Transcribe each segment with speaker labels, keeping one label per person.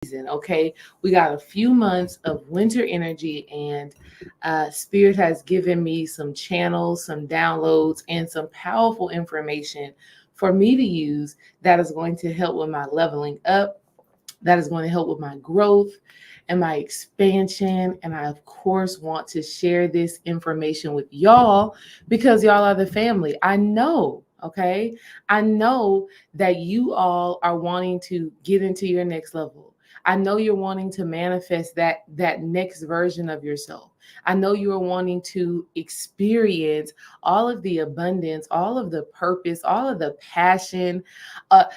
Speaker 1: season. Okay, we got a few months of winter energy, and Spirit has given me some channels, some downloads, and some powerful information for me to use that is going to help with my leveling up, that is going to help with my growth and my expansion. And I, of course, want to share this information with y'all because y'all are the family. I know, okay? I know that you all are wanting to get into your next level. I know you're wanting to manifest that next version of yourself. I know you are wanting to experience all of the abundance, all of the purpose, all of the passion,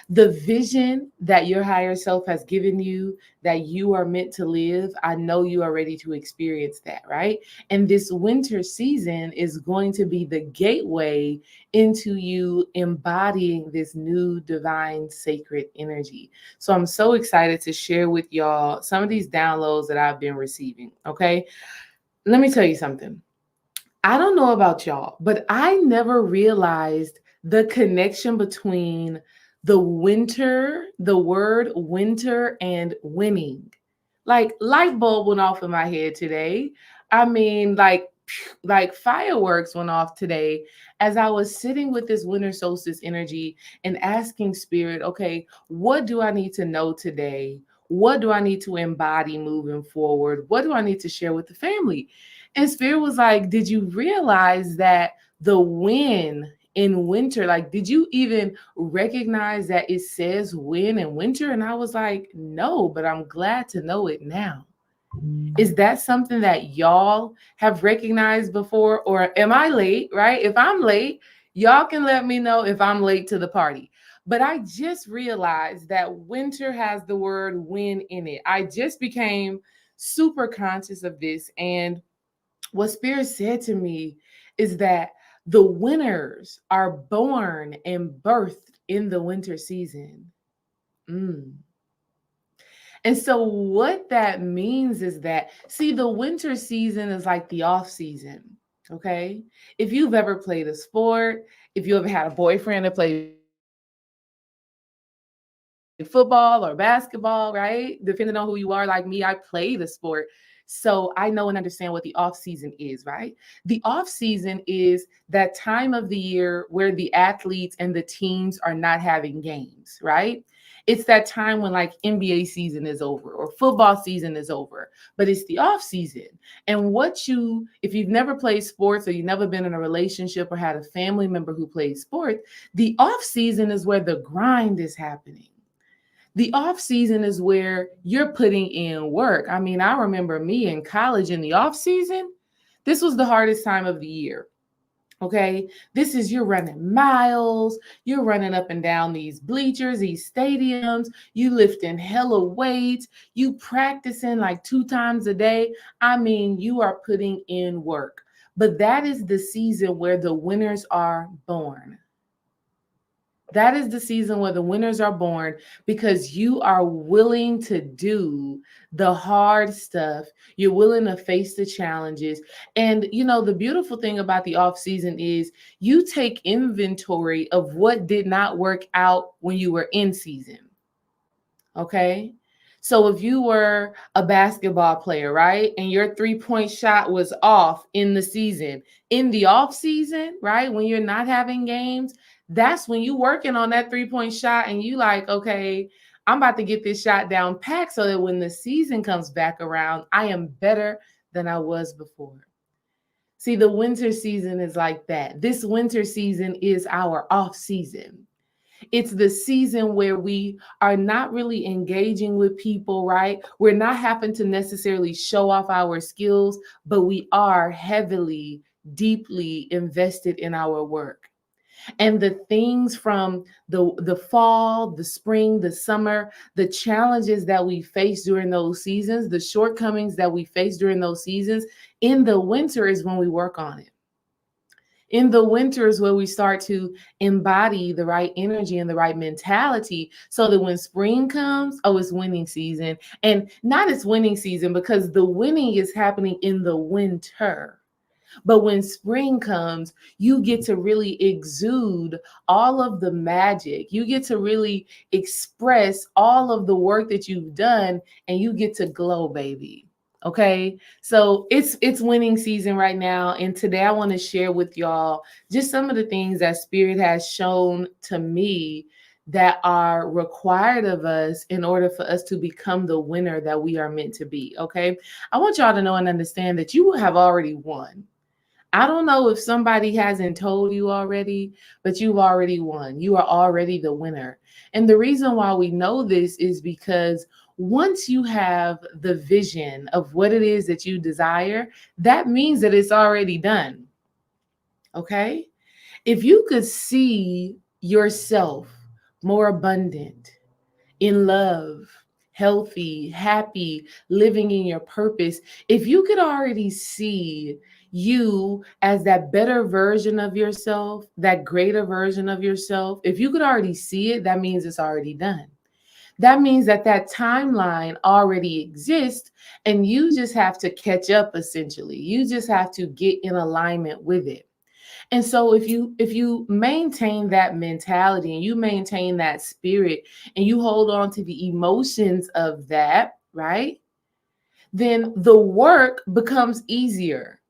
Speaker 1: the vision that your higher self has given you, that you are meant to live. I know you are ready to experience that, right? And this winter season is going to be the gateway into you embodying this new divine sacred energy. So I'm so excited to share with y'all some of these downloads that I've been receiving. Okay. Let me tell you something. I don't know about y'all, but I never realized the connection between the word winter, and winning. Like light bulb went off in my head today. I mean, like fireworks went off today as I was sitting with this winter solstice energy and asking spirit, okay, what do I need to know today? What do I need to embody moving forward? What do I need to share with the family? And spirit was like, did you realize that the win in winter, like, did you even recognize that it says win in winter? And I was like, no, but I'm glad to know it now. Is that something that y'all have recognized before? Or am I late, right? If I'm late, y'all can let me know if I'm late to the party. But I just realized that winter has the word win in it. I just became super conscious of this. And what Spirit said to me is that the winners are born and birthed in the winter season. Mm. And so, what that means is that, see, the winter season is like the off season. Okay. If you've ever played a sport, if you ever had a boyfriend that played football or basketball, right? Depending on who you are, like me, I played a sport. So I know and understand what the off season is, right? The off season is that time of the year where the athletes and the teams are not having games, right? It's that time when like NBA season is over or football season is over, but it's the off season. And if you've never played sports or you've never been in a relationship or had a family member who plays sports, the off season is where the grind is happening. The off season is where you're putting in work. I mean, I remember me in college in the off season. This was the hardest time of the year. Okay. This is you're running miles, you're running up and down these bleachers, these stadiums, you lifting hella weights, you practicing like 2 times a day. I mean, you are putting in work. But that is the season where the winners are born. That is the season where the winners are born because you are willing to do the hard stuff. You're willing to face the challenges. And, the beautiful thing about the off season is you take inventory of what did not work out when you were in season. Okay. So if you were a basketball player, right, and your 3-point shot was off in the season, in the off season, right, when you're not having games, that's when you working on that 3-point shot and you like, okay, I'm about to get this shot down packed so that when the season comes back around, I am better than I was before. See, the winter season is like that. This winter season is our off season. It's the season where we are not really engaging with people, right? We're not having to necessarily show off our skills, but we are heavily, deeply invested in our work. And the things from the fall, the spring, the summer, the challenges that we face during those seasons, the shortcomings that we face during those seasons, in the winter is when we work on it. In the winter is where we start to embody the right energy and the right mentality so that when spring comes, oh, it's winning season. And not it's winning season because the winning is happening in the winter. But when spring comes, you get to really exude all of the magic. You get to really express all of the work that you've done, and you get to glow, baby. Okay? So it's winning season right now, and today I want to share with y'all just some of the things that spirit has shown to me that are required of us in order for us to become the winner that we are meant to be. Okay? I want y'all to know and understand that you have already won. I don't know if somebody hasn't told you already, but you've already won. You are already the winner. And the reason why we know this is because once you have the vision of what it is that you desire, that means that it's already done. Okay? If you could see yourself more abundant, in love, healthy, happy, living in your purpose, if you could already see you as that better version of yourself, that greater version of yourself, if you could already see it, that means it's already done. That means that that timeline already exists and you just have to catch up essentially. You just have to get in alignment with it. And so if you maintain that mentality and you maintain that spirit and you hold on to the emotions of that, right? Then the work becomes easier,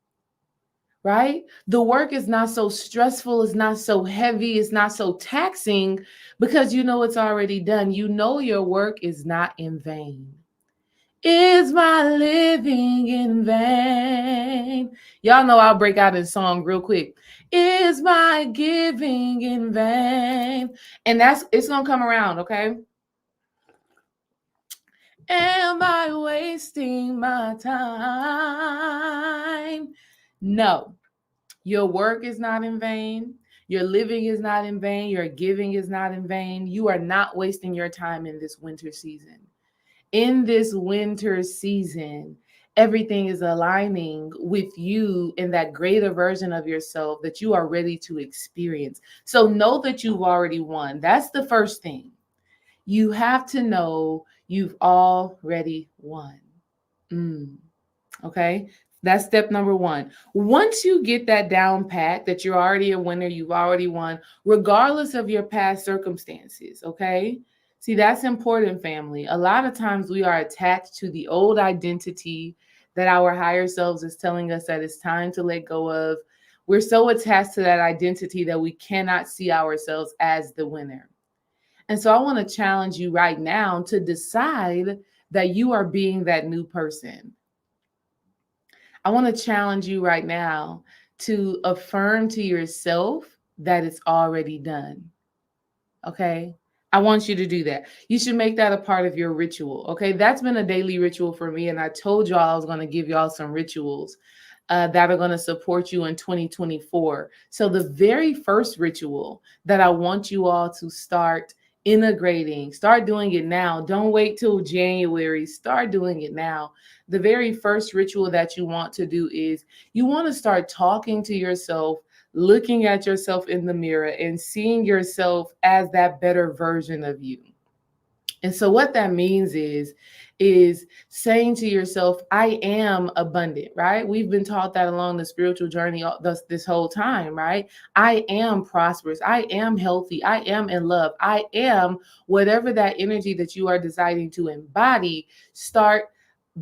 Speaker 1: right? The work is not so stressful, it's not so heavy, it's not so taxing because you know it's already done. You know your work is not in vain. Is my living in vain? Y'all know I'll break out in song real quick. Is my giving in vain? And that's it's gonna come around, okay? Am I wasting my time? No, your work is not in vain. Your living is not in vain. Your giving is not in vain. You are not wasting your time in this winter season. In this winter season, everything is aligning with you in that greater version of yourself that you are ready to experience. So know that you've already won. That's the first thing. You have to know you've already won. Mm. Okay. That's step number one. Once you get that down pat, that you're already a winner, you've already won, regardless of your past circumstances. Okay. See, that's important, family. A lot of times we are attached to the old identity that our higher selves is telling us that it's time to let go of. We're so attached to that identity that we cannot see ourselves as the winner. And so I want to challenge you right now to decide that you are being that new person. I want to challenge you right now to affirm to yourself that it's already done. Okay. I want you to do that. You should make that a part of your ritual. Okay. That's been a daily ritual for me. And I told y'all I was going to give y'all some rituals that are going to support you in 2024. So, the very first ritual that I want you all to start integrating, start doing it now. Don't wait till January. Start doing it now. The very first ritual that you want to do is you want to start talking to yourself, looking at yourself in the mirror, and seeing yourself as that better version of you. And so what that means is saying to yourself, I am abundant, right? We've been taught that along the spiritual journey this whole time, right? I am prosperous. I am healthy. I am in love. I am whatever that energy that you are deciding to embody. Start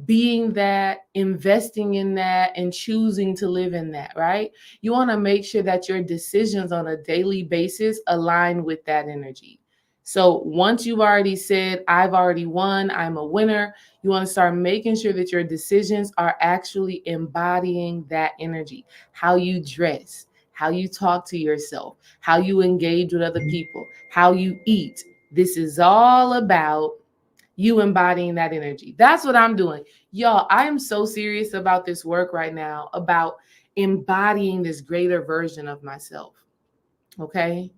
Speaker 1: being that, investing in that, and choosing to live in that, right? You want to make sure that your decisions on a daily basis align with that energy. So once you've already said, I've already won, I'm a winner, you want to start making sure that your decisions are actually embodying that energy. How you dress, how you talk to yourself, how you engage with other people, how you eat. This is all about you embodying that energy. That's what I'm doing. Y'all, I am so serious about this work right now, about embodying this greater version of myself. Okay?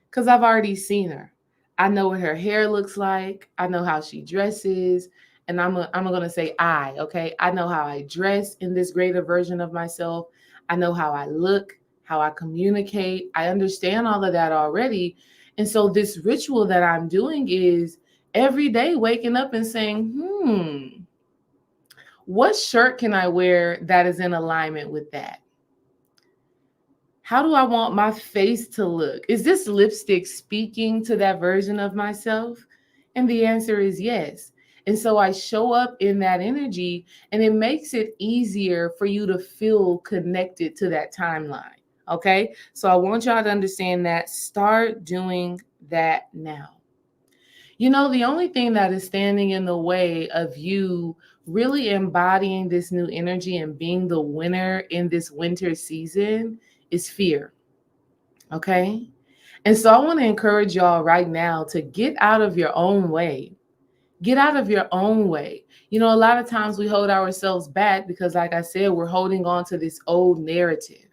Speaker 1: Because I've already seen her. I know what her hair looks like. I know how she dresses. And I'm going to say okay? I know how I dress in this greater version of myself. I know how I look, how I communicate. I understand all of that already. And so this ritual that I'm doing is every day waking up and saying, what shirt can I wear that is in alignment with that? How do I want my face to look? Is this lipstick speaking to that version of myself? And the answer is yes. And so I show up in that energy, and it makes it easier for you to feel connected to that timeline. Okay. So I want y'all to understand that. Start doing that now. The only thing that is standing in the way of you really embodying this new energy and being the winner in this winter season is fear. Okay. And so I want to encourage y'all right now to get out of your own way. Get out of your own way. A lot of times we hold ourselves back because, like I said, we're holding on to this old narrative.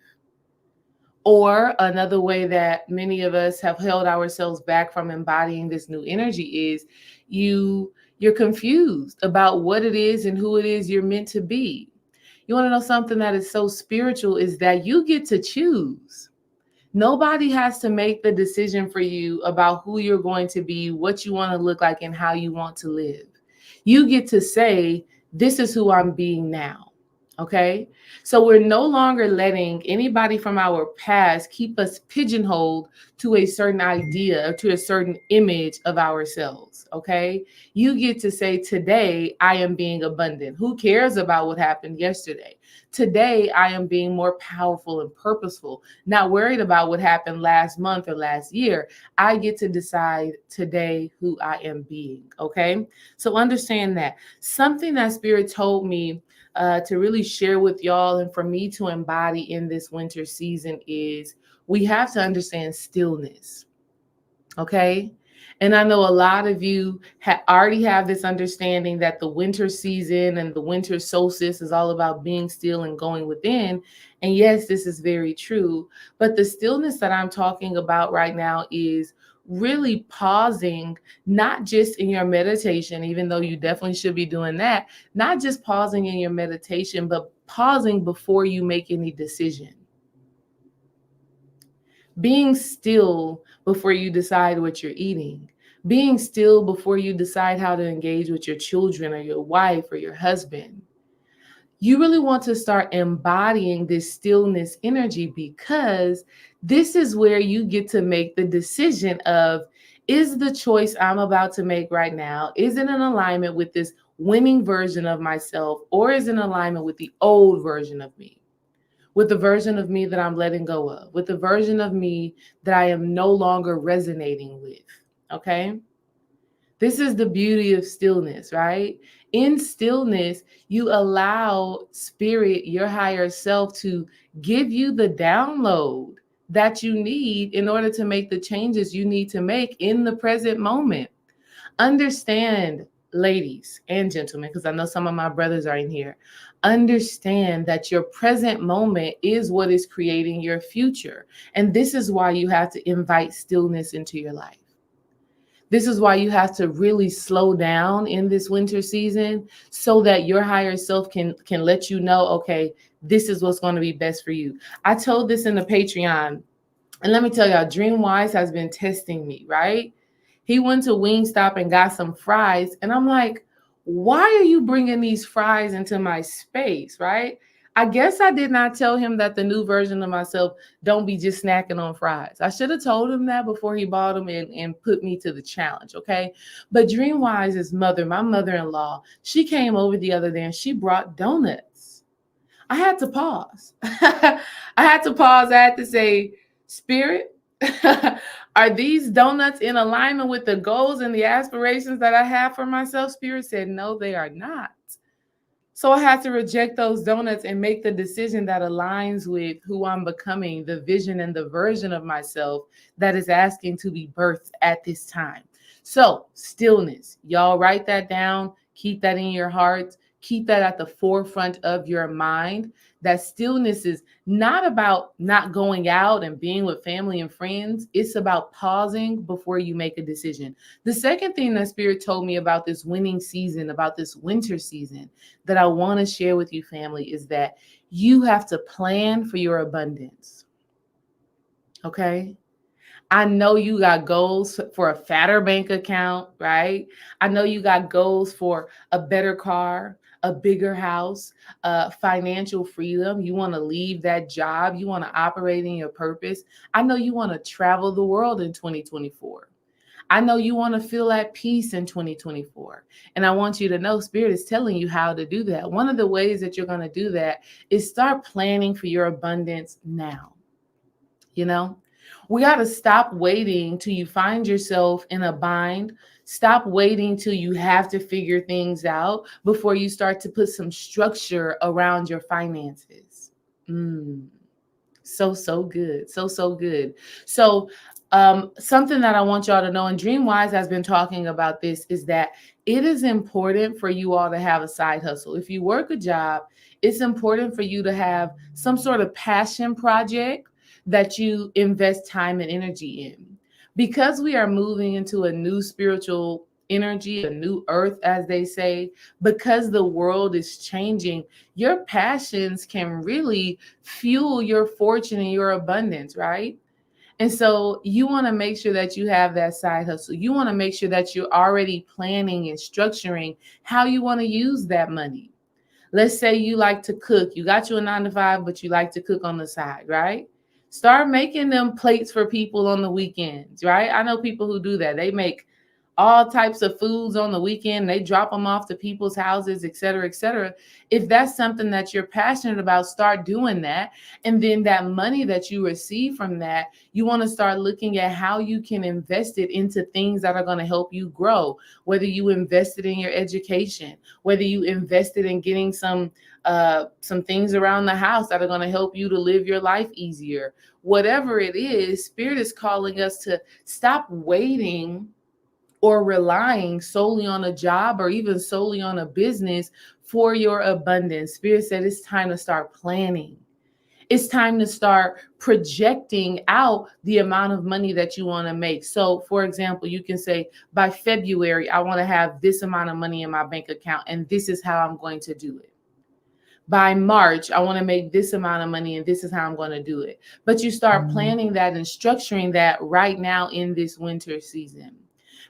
Speaker 1: Or another way that many of us have held ourselves back from embodying this new energy is you're confused about what it is and who it is you're meant to be. You want to know something that is so spiritual is that you get to choose. Nobody has to make the decision for you about who you're going to be, what you want to look like, and how you want to live. You get to say, this is who I'm being now. Okay. So we're no longer letting anybody from our past keep us pigeonholed to a certain idea or to a certain image of ourselves. Okay. You get to say, today I am being abundant. Who cares about what happened yesterday? Today I am being more powerful and purposeful, not worried about what happened last month or last year. I get to decide today who I am being. Okay. So understand that. Something that Spirit told me to really share with y'all and for me to embody in this winter season is we have to understand stillness. Okay. And I know a lot of you already have this understanding that the winter season and the winter solstice is all about being still and going within. And yes, this is very true. But the stillness that I'm talking about right now is really pausing, not just in your meditation, even though you definitely should be doing that, not just pausing in your meditation, but pausing before you make any decision. Being still before you decide what you're eating. Being still before you decide how to engage with your children or your wife or your husband. You really want to start embodying this stillness energy because this is where you get to make the decision of, is the choice I'm about to make right now, is it in alignment with this winning version of myself, or is it in alignment with the old version of me? With the version of me that I'm letting go of, with the version of me that I am no longer resonating with. Okay. This is the beauty of stillness, right? In stillness, you allow spirit, your higher self, to give you the download that you need in order to make the changes you need to make in the present moment. Understand, ladies and gentlemen, because I know some of my brothers are in here, understand that your present moment is what is creating your future. And this is why you have to invite stillness into your life. This is why you have to really slow down in this winter season so that your higher self can let you know, okay, this is what's going to be best for you. I told this in the Patreon, and let me tell y'all, Dreamwise has been testing me, right? He went to Wingstop and got some fries. And I'm like, why are you bringing these fries into my space, right? I guess I did not tell him that the new version of myself don't be just snacking on fries. I should have told him that before he bought them and put me to the challenge, okay? But Dreamwise's mother, my mother-in-law, she came over the other day and she brought donuts. I had to pause. I had to pause. I had to say, Spirit, are these donuts in alignment with the goals and the aspirations that I have for myself? Spirit said, no, they are not. So I had to reject those donuts and make the decision that aligns with who I'm becoming, the vision and the version of myself that is asking to be birthed at this time. So stillness, y'all write that down, keep that in your heart, keep that at the forefront of your mind. That stillness is not about not going out and being with family and friends. It's about pausing before you make a decision. The second thing that Spirit told me about this winning season, about this winter season, that I want to share with you, family, is that you have to plan for your abundance. Okay? I know you got goals for a fatter bank account, right? I know you got goals for a better car, a bigger house, financial freedom. You want to leave that job. You want to operate in your purpose. I know you want to travel the world in 2024. I know you want to feel at peace in 2024. And I want you to know Spirit is telling you how to do that. One of the ways that you're going to do that is start planning for your abundance now. You know, we got to stop waiting till you find yourself in a bind. Stop waiting till you have to figure things out before you start to put some structure around your finances. Mm. So good. So good. So something that I want y'all to know, and Dreamwise has been talking about this, is that it is important for you all to have a side hustle. If you work a job, it's important for you to have some sort of passion project that you invest time and energy in. Because we are moving into a new spiritual energy, a new earth, as they say, because the world is changing, your passions can really fuel your fortune and your abundance, right? And so you want to make sure that you have that side hustle. You want to make sure that you're already planning and structuring how you want to use that money. Let's say you like to cook. You got you a 9 to 5, but you like to cook on the side, right? Start making them plates for people on the weekends, right? I know people who do that. They make all types of foods on the weekend. They drop them off to people's houses, et cetera, et cetera. If that's something that you're passionate about, start doing that. And then that money that you receive from that, you want to start looking at how you can invest it into things that are going to help you grow. Whether you invested in your education, whether you invested in getting some things around the house that are going to help you to live your life easier. Whatever it is, Spirit is calling us to stop waiting or relying solely on a job or even solely on a business for your abundance. Spirit said it's time to start planning. It's time to start projecting out the amount of money that you want to make. So, for example, you can say, by February, I want to have this amount of money in my bank account, and this is how I'm going to do it. By March, I want to make this amount of money, and this is how I'm going to do it. But you start planning that and structuring that right now in this winter season.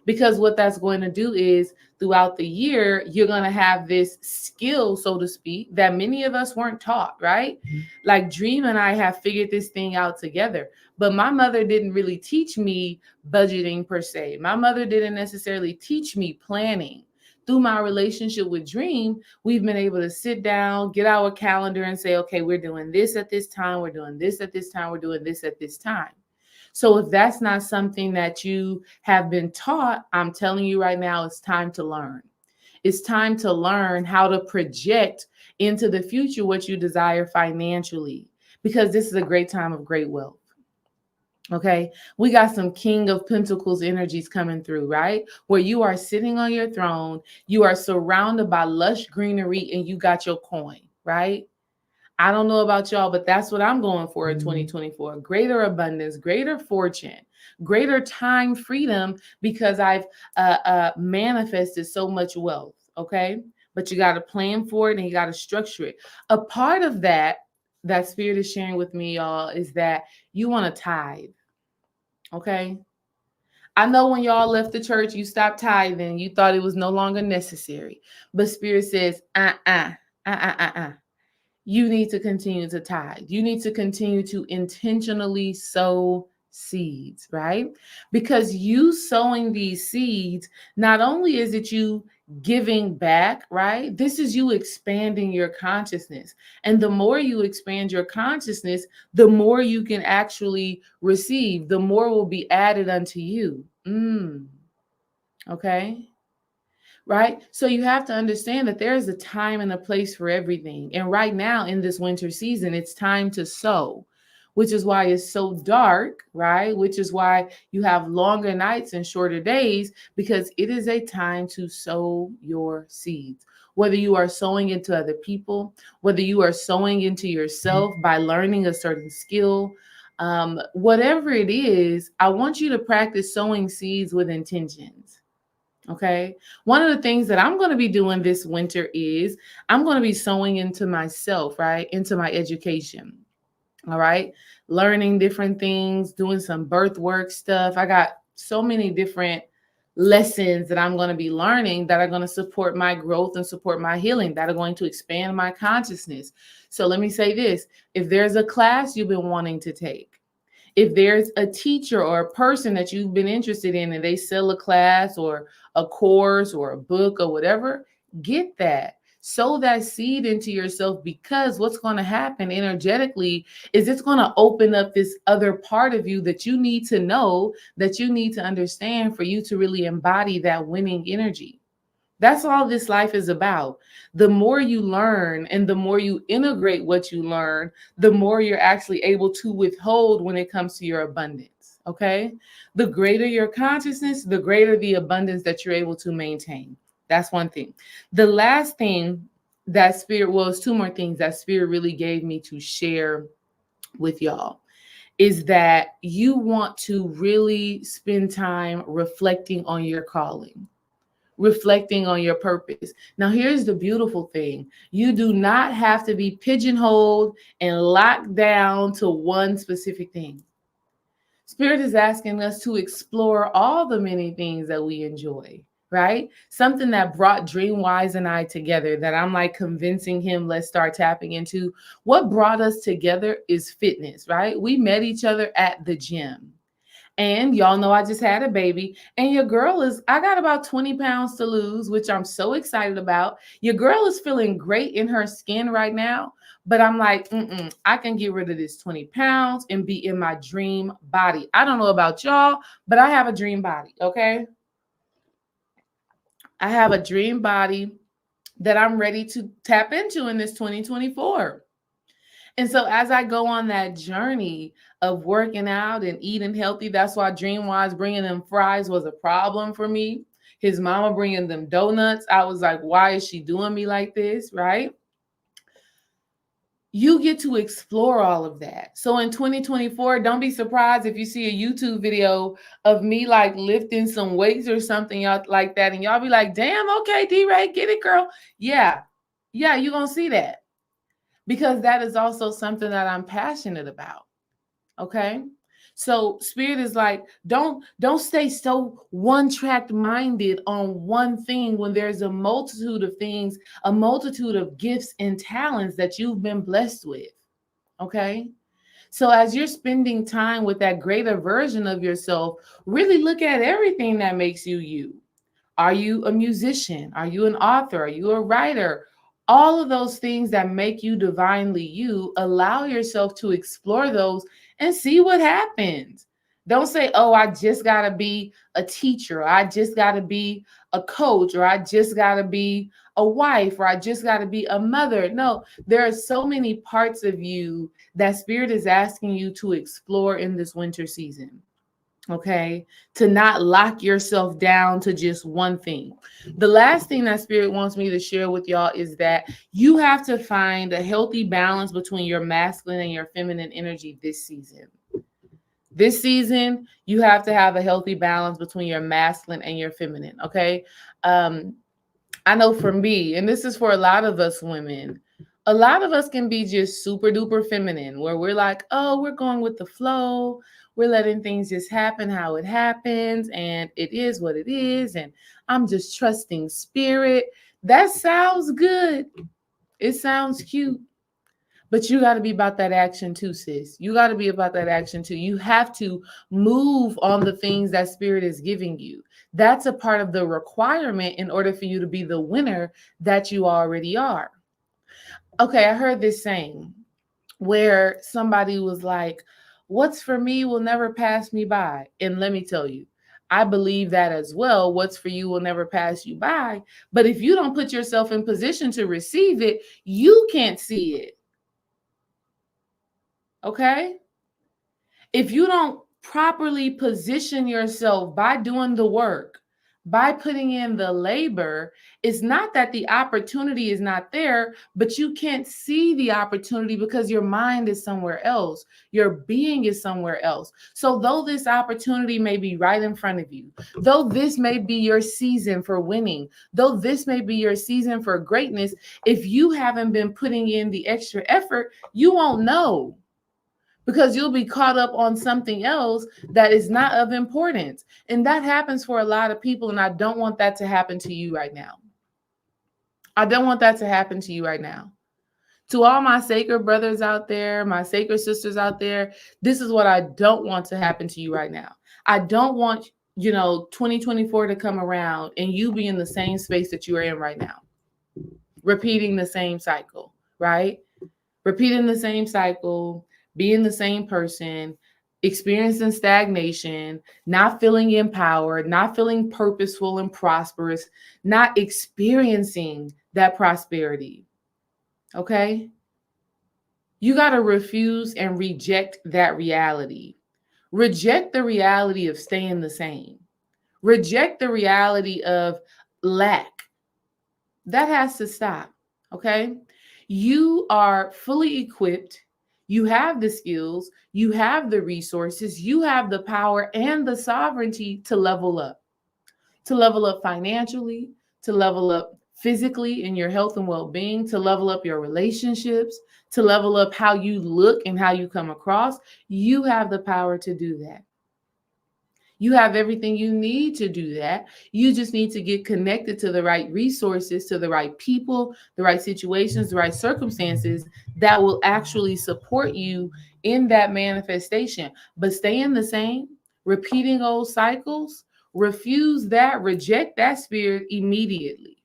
Speaker 1: Because what that's going to do is throughout the year, you're going to have this skill, so to speak, that many of us weren't taught, right? Like Dream and I have figured this thing out together. But my mother didn't really teach me budgeting per se. My mother didn't necessarily teach me planning. Through my relationship with Dream, we've been able to sit down, get our calendar and say, okay, we're doing this at this time. We're doing this at this time. We're doing this at this time. So if that's not something that you have been taught, I'm telling you right now, it's time to learn. It's time to learn how to project into the future what you desire financially, because this is a great time of great wealth. Okay, we got some King of Pentacles energies coming through, right? Where you are sitting on your throne, you are surrounded by lush greenery, and you got your coin, right? I don't know about y'all, but that's what I'm going for in 2024. Greater abundance, greater fortune, greater time freedom, because I've manifested so much wealth. Okay. But you got to plan for it and you got to structure it. A part of that Spirit is sharing with me, y'all, is that you want to tithe. Okay. I know when y'all left the church, you stopped tithing. You thought it was no longer necessary. But Spirit says, you need to continue to tithe. You need to continue to intentionally sow seeds, right? Because you sowing these seeds, not only is it you giving back, right? This is you expanding your consciousness. And the more you expand your consciousness, the more you can actually receive, the more will be added unto you. Okay. Right? So you have to understand that there is a time and a place for everything. And right now in this winter season, it's time to sow, which is why it's so dark, right? Which is why you have longer nights and shorter days, because it is a time to sow your seeds. Whether you are sowing into other people, whether you are sowing into yourself by learning a certain skill, whatever it is, I want you to practice sowing seeds with intentions. Okay. One of the things that I'm going to be doing this winter is I'm going to be sowing into myself, right? Into my education. All right. Learning different things, doing some birth work stuff. I got so many different lessons that I'm going to be learning that are going to support my growth and support my healing, that are going to expand my consciousness. So let me say this: if there's a class you've been wanting to take, if there's a teacher or a person that you've been interested in and they sell a class or a course or a book or whatever, get that. Sow that seed into yourself, because what's going to happen energetically is it's going to open up this other part of you that you need to know, that you need to understand for you to really embody that winning energy. That's all this life is about. The more you learn and the more you integrate what you learn, the more you're actually able to withhold when it comes to your abundance. Okay. The greater your consciousness, the greater the abundance that you're able to maintain. That's one thing. The last thing that Spirit, well, it's two more things that Spirit really gave me to share with y'all, is that you want to really spend time reflecting on your calling, reflecting on your purpose. Now, here's the beautiful thing: you do not have to be pigeonholed and locked down to one specific thing. Spirit is asking us to explore all the many things that we enjoy, right? Something that brought Dreamwise and I together, that I'm like convincing him, let's start tapping into. What brought us together is fitness, right? We met each other at the gym. And y'all know I just had a baby. And your girl is, I got about 20 pounds to lose, which I'm so excited about. Your girl is feeling great in her skin right now. But I'm like, I can get rid of this 20 pounds and be in my dream body. I don't know about y'all, but I have a dream body, okay? I have a dream body that I'm ready to tap into in this 2024. And so as I go on that journey of working out and eating healthy, that's why Dreamwise bringing them fries was a problem for me. His mama bringing them donuts, I was like, why is she doing me like this, right? You get to explore all of that. So in 2024, don't be surprised if you see a YouTube video of me like lifting some weights or something y'all like that, and y'all be like, damn, okay, D-Ray, get it, girl. Yeah, you're going to see that, because that is also something that I'm passionate about. Okay. So Spirit is like, don't stay so one-track minded on one thing when there's a multitude of things, a multitude of gifts and talents that you've been blessed with. Okay. So as you're spending time with that greater version of yourself, really look at everything that makes you you. Are you a musician? Are you an author? Are you a writer? All of those things that make you divinely you, allow yourself to explore those and see what happens. Don't say, oh, I just got to be a teacher, or I just got to be a coach, or I just got to be a wife, or I just got to be a mother. No, there are so many parts of you that Spirit is asking you to explore in this winter season. Okay, to not lock yourself down to just one thing. The last thing that Spirit wants me to share with y'all is that you have to find a healthy balance between your masculine and your feminine energy this season. This season, you have to have a healthy balance between your masculine and your feminine. Okay. I know for me, and this is for a lot of us women, a lot of us can be just super duper feminine, where we're like, oh, we're going with the flow. We're letting things just happen how it happens, and it is what it is. And I'm just trusting Spirit. That sounds good. It sounds cute. But you got to be about that action too, sis. You got to be about that action too. You have to move on the things that Spirit is giving you. That's a part of the requirement in order for you to be the winner that you already are. Okay, I heard this saying where somebody was like, what's for me will never pass me by. And let me tell you, I believe that as well. What's for you will never pass you by. But if you don't put yourself in position to receive it, you can't see it. Okay? If you don't properly position yourself by doing the work, by putting in the labor, it's not that the opportunity is not there, but you can't see the opportunity because your mind is somewhere else. Your being is somewhere else. So though this opportunity may be right in front of you, though this may be your season for winning, though this may be your season for greatness, if you haven't been putting in the extra effort, you won't know. because you'll be caught up on something else that is not of importance. And that happens for a lot of people. And I don't want that to happen to you right now. I don't want that to happen to you right now. To all my sacred brothers out there, my sacred sisters out there, this is what I don't want to happen to you right now. I don't want, 2024 to come around and you be in the same space that you are in right now, repeating the same cycle, right? Repeating the same cycle, being the same person, experiencing stagnation, not feeling empowered, not feeling purposeful and prosperous, not experiencing that prosperity. Okay? You got to refuse and reject that reality. Reject the reality of staying the same. Reject the reality of lack. That has to stop. Okay? You are fully equipped. You have the skills, you have the resources, you have the power and the sovereignty to level up financially, to level up physically in your health and well being, to level up your relationships, to level up how you look and how you come across. You have the power to do that. You have everything you need to do that. You just need to get connected to the right resources, to the right people, the right situations, the right circumstances that will actually support you in that manifestation. But staying the same, repeating old cycles, refuse that, reject that spirit immediately.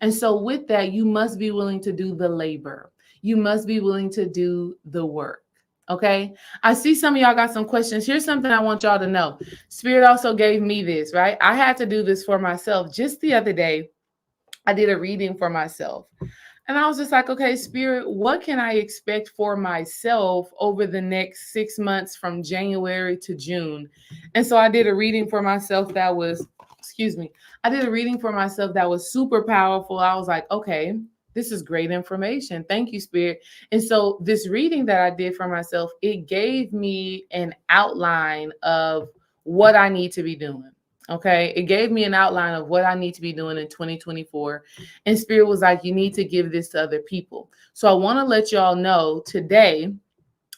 Speaker 1: And so, with that, you must be willing to do the labor. You must be willing to do the work. Okay. I see some of y'all got some questions. Here's something I want y'all to know. Spirit also gave me this, right? I had to do this for myself. Just the other day, I did a reading for myself. And I was just like, okay, Spirit, what can I expect for myself over the next 6 months from January to June? And so I did a reading for myself that was, excuse me, I did a reading for myself that was super powerful. I was like, okay, this is great information. Thank you, Spirit. And so this reading that I did for myself, it gave me an outline of what I need to be doing. Okay. It gave me an outline of what I need to be doing in 2024. And Spirit was like, you need to give this to other people. So I want to let y'all know today,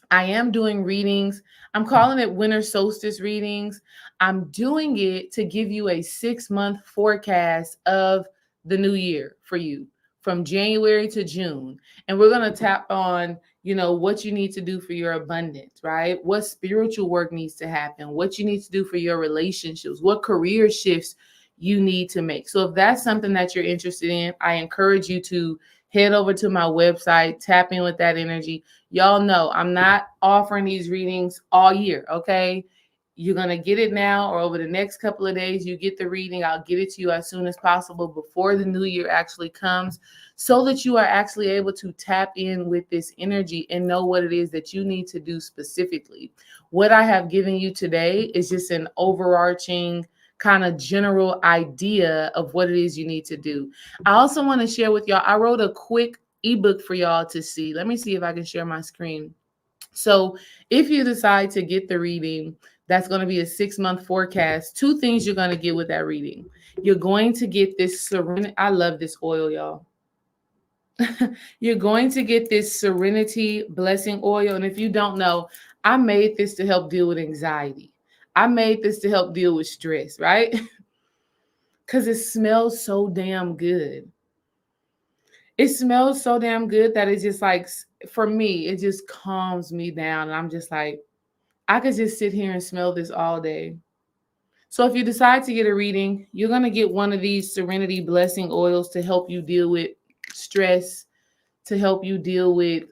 Speaker 1: I am doing readings. I'm calling it winter solstice readings. I'm doing it to give you a 6-month forecast of the new year for you from January to June. And we're going to tap on, what you need to do for your abundance, right? What spiritual work needs to happen, what you need to do for your relationships, what career shifts you need to make. So if that's something that you're interested in, I encourage you to head over to my website, tap in with that energy. Y'all know I'm not offering these readings all year, okay? You're going to get it now or over the next couple of days. You get the reading. I'll get it to you as soon as possible before the new year actually comes so that you are actually able to tap in with this energy and know what it is that you need to do specifically. What I have given you today is just an overarching kind of general idea of what it is you need to do. I also want to share with y'all, I wrote a quick ebook for y'all to see. Let me see if I can share my screen. So if you decide to get the reading, that's going to be a 6-month forecast. 2 things you're going to get with that reading. You're going to get this serenity. I love this oil, y'all. You're going to get this serenity blessing oil. And if you don't know, I made this to help deal with anxiety. I made this to help deal with stress, right? Because it smells so damn good. It smells so damn good that it's just like, for me, it just calms me down. And I'm just like, I could just sit here and smell this all day. So if you decide to get a reading, you're going to get one of these Serenity Blessing oils to help you deal with stress, to help you deal with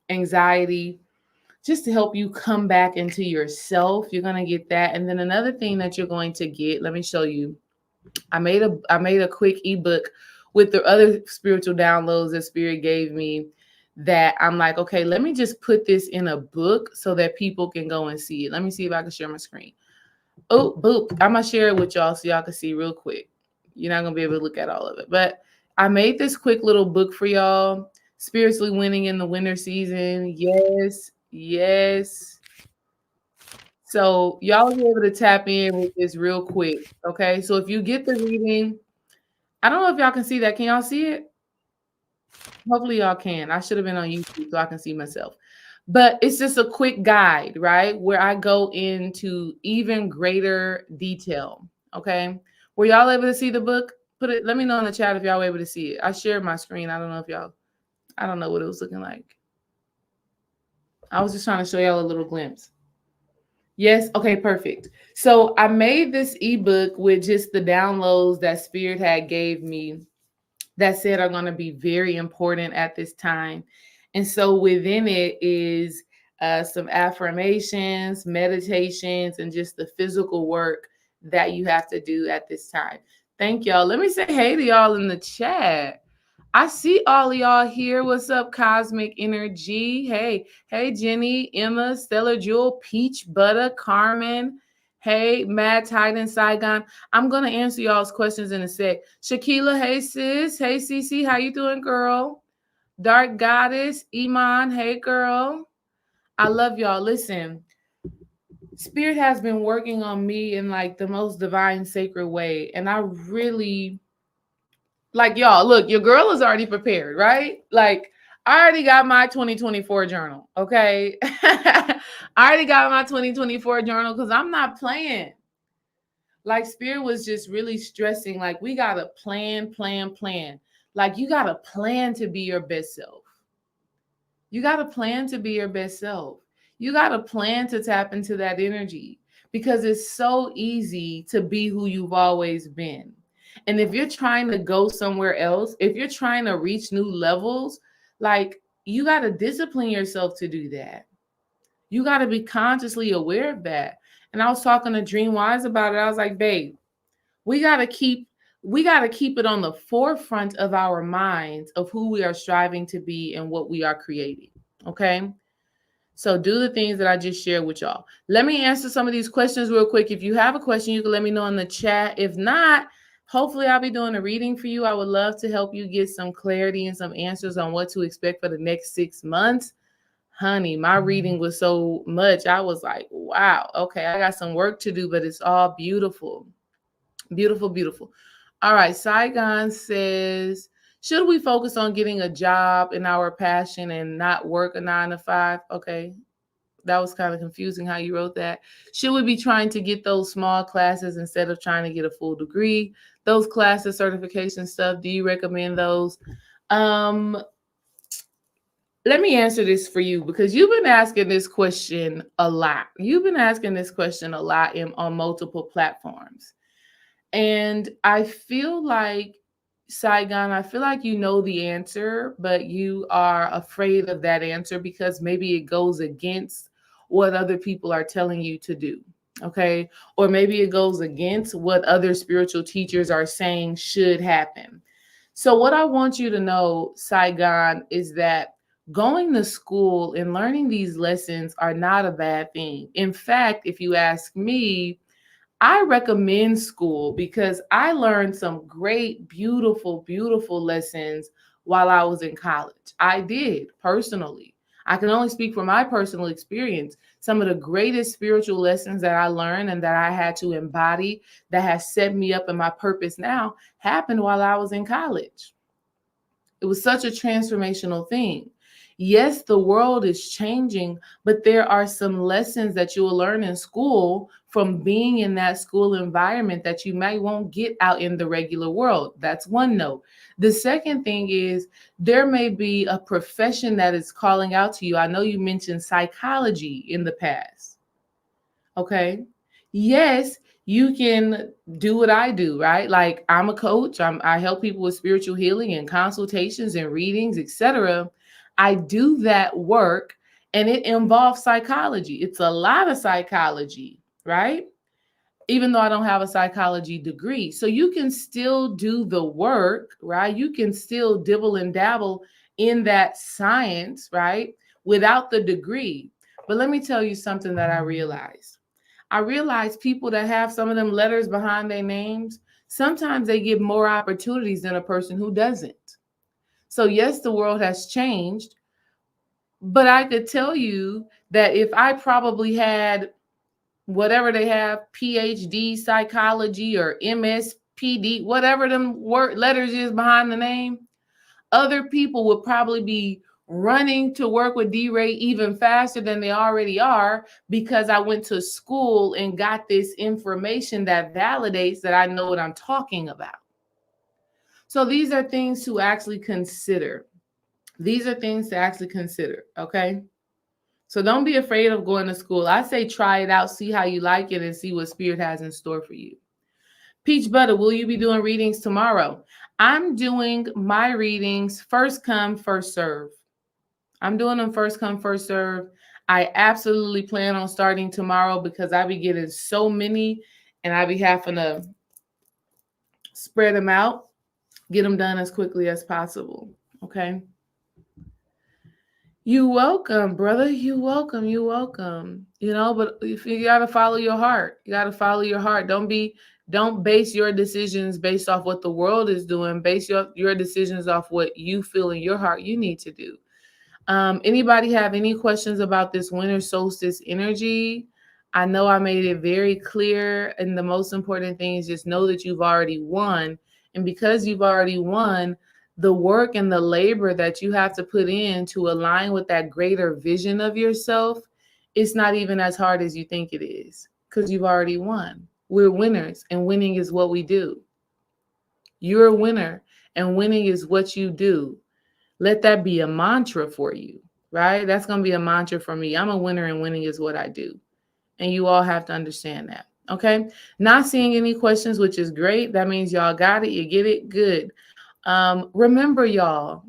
Speaker 1: anxiety, just to help you come back into yourself. You're going to get that. And then another thing that you're going to get, let me show you. I made a quick ebook with the other spiritual downloads that Spirit gave me that I'm like, okay, let me just put this in a book so that people can go and see it. Let me see if I can share my screen. Oh, boop. I'm going to share it with y'all so y'all can see real quick. You're not going to be able to look at all of it. But I made this quick little book for y'all. Spiritually Winning in the Winter Season. Yes, yes. So y'all will be able to tap in with this real quick. Okay. So if you get the reading, I don't know if y'all can see that. Can y'all see it? Hopefully y'all can. I should have been on YouTube so I can see myself. But it's just a quick guide, right? Where I go into even greater detail. Okay. Were y'all able to see the book? Put it, let me know in the chat if y'all were able to see it. I shared my screen. I don't know if y'all, I don't know what it was looking like. I was just trying to show y'all a little glimpse. Yes. Okay, perfect. So I made this ebook with just the downloads that Spirit had gave me that said are going to be very important at this time. And so within it is some affirmations, meditations, and just the physical work that you have to do at this time. Thank y'all. Let me say hey to y'all in the chat. I see all of y'all here. What's up, Cosmic Energy? Hey, Jenny, Emma, Stellar Jewel, Peach, Butter, Carmen. Hey, Mad Titan, Saigon. I'm gonna answer y'all's questions in a sec. Shakila, hey sis. Hey, Cece, how you doing, girl? Dark Goddess, Iman, hey, girl. I love y'all. Listen, Spirit has been working on me in like the most divine, sacred way, and I really like y'all, look, your girl is already prepared, right? Like, I already got my 2024 journal, okay? I already got my 2024 journal because I'm not playing. Like, Spirit was just really stressing, like, we got to plan. Like, you got to plan to be your best self. You got to plan to be your best self. You got to plan to tap into that energy because it's so easy to be who you've always been. And if you're trying to go somewhere else, if you're trying to reach new levels, like you got to discipline yourself to do that. You got to be consciously aware of that. And I was talking to Dream Wise about it. I was like, babe, we got to keep it on the forefront of our minds of who we are striving to be and what we are creating. Okay. So do the things that I just shared with y'all. Let me answer some of these questions real quick. If you have a question, you can let me know in the chat. If not, hopefully I'll be doing a reading for you. I would love to help you get some clarity and some answers on what to expect for the next 6 months. Honey, my reading was so much. I was like, wow, okay, I got some work to do, but it's all beautiful. Beautiful, beautiful. All right. Saigon says, should we focus on getting a job in our passion and not work a 9 to 5? Okay. That was kind of confusing how you wrote that. Should we be trying to get those small classes instead of trying to get a full degree? Those classes, certification stuff, do you recommend those? Let me answer this for you because you've been asking this question a lot. You've been asking this question a lot on multiple platforms. And I feel like, Saigon, I feel like you know the answer, but you are afraid of that answer because maybe it goes against what other people are telling you to do. Okay. Or maybe it goes against what other spiritual teachers are saying should happen. So, what I want you to know, Saigon, is that going to school and learning these lessons are not a bad thing. In fact, if you ask me, I recommend school because I learned some great, beautiful, beautiful lessons while I was in college. I did personally. I can only speak from my personal experience. Some of the greatest spiritual lessons that I learned and that I had to embody that has set me up in my purpose now happened while I was in college. It was such a transformational thing. Yes, the world is changing, but there are some lessons that you will learn in school from being in that school environment that you might won't get out in the regular world. That's one note. The second thing is there may be a profession that is calling out to you. I know you mentioned psychology in the past. Okay. Yes, you can do what I do, right? Like I'm a coach. I help people with spiritual healing and consultations and readings, etc. I do that work and it involves psychology. It's a lot of psychology, right? Even though I don't have a psychology degree. So you can still do the work, right? You can still dibble and dabble in that science, right? Without the degree. But let me tell you something that I realized. I realize people that have some of them letters behind their names, sometimes they get more opportunities than a person who doesn't. So, yes, the world has changed, but I could tell you that if I probably had whatever they have, PhD psychology or MSPD, whatever them word letters is behind the name, other people would probably be running to work with D-Ray even faster than they already are because I went to school and got this information that validates that I know what I'm talking about. So these are things to actually consider. These are things to actually consider, okay? So don't be afraid of going to school. I say try it out, see how you like it, and see what Spirit has in store for you. Peach Butter, will you be doing readings tomorrow? I'm doing my readings first come, first serve. I'm doing them first come, first serve. I absolutely plan on starting tomorrow because I be getting so many and I be having to spread them out, get them done as quickly as possible. Okay. You welcome, brother. You welcome. You welcome. You know, but if you gotta follow your heart, you gotta follow your heart. Don't base your decisions based off what the world is doing. Base your decisions off what you feel in your heart you need to do. Anybody have any questions about this winter solstice energy? I know I made it very clear, and the most important thing is just know that you've already won. And because you've already won, the work and the labor that you have to put in to align with that greater vision of yourself, it's not even as hard as you think it is because you've already won. We're winners, and winning is what we do. You're a winner, and winning is what you do. Let that be a mantra for you, right? That's going to be a mantra for me. I'm a winner and winning is what I do. And you all have to understand that. Okay. Not seeing any questions, which is great. That means y'all got it. You get it. Good. Remember, y'all,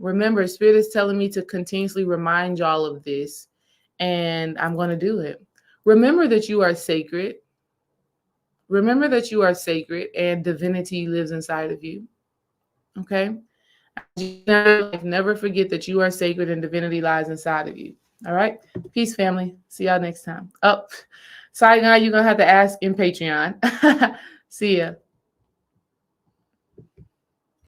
Speaker 1: Spirit is telling me to continuously remind y'all of this, and I'm going to do it. Remember that you are sacred. Remember that you are sacred and divinity lives inside of you. Okay. Never forget that you are sacred and divinity lies inside of you. All right. Peace, family. See y'all next time. Oh, sorry, guys. You're going to have to ask in Patreon. See ya.